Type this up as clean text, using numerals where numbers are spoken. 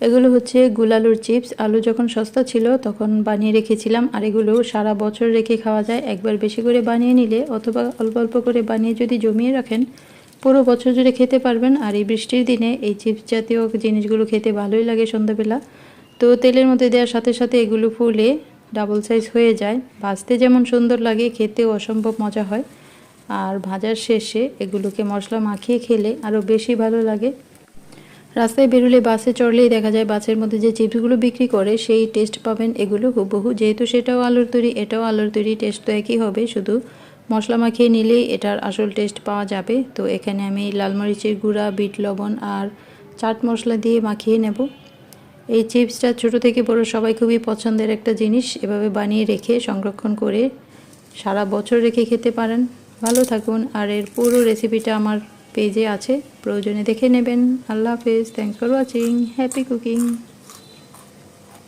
এগুলো হচ্ছে গুলালুর চিপস। আলু যখন সস্তা ছিল তখন বানিয়ে রেখেছিলাম, আর এগুলো সারা বছর রেখে খাওয়া যায়। একবার বেশি করে বানিয়ে নিলে অথবা অল্প অল্প করে বানিয়ে যদি জমিয়ে রাখেন পুরো বছর জুড়ে খেতে পারবেন। আর এই বৃষ্টির দিনে এই চিপস জাতীয় জিনিসগুলো খেতে ভালোই লাগে সন্ধ্যাবেলা। তো তেলের মধ্যে দেওয়ার সাথে সাথে এগুলো ফুলে ডাবল সাইজ হয়ে যায়। ভাজতে যেমন সুন্দর লাগে, খেতেও অসম্ভব মজা হয়। আর ভাজার শেষে এগুলোকে মশলা মাখিয়ে খেলে আরও বেশি ভালো লাগে। রাস্তায় বেরোলে বাসে চড়লেই দেখা যায় বাসের মধ্যে যে চিপসগুলো বিক্রি করে সেই টেস্ট পাবেন এগুলো হুবহু। যেহেতু সেটাও আলুর তৈরি, এটাও আলুর তৈরি, টেস্ট তো একই হবে, শুধু মশলা মাখিয়ে নিলেই এটার আসল টেস্ট পাওয়া যাবে। তো এখানে আমি লাল মরিচের গুঁড়া, বিট লবণ আর চাট মশলা দিয়ে মাখিয়ে নেব। এই চিপসটা ছোটো থেকে বড় সবাই খুবই পছন্দের একটা জিনিস। এভাবে বানিয়ে রেখে সংরক্ষণ করে সারা বছর রেখে খেতে পারেন। ভালো থাকুন। আর এর পুরো রেসিপিটা আমার পেজে আছে, প্রয়োজনে দেখে নেবেন। আল্লাহ হাফেজ। Thanks for watching. Happy cooking.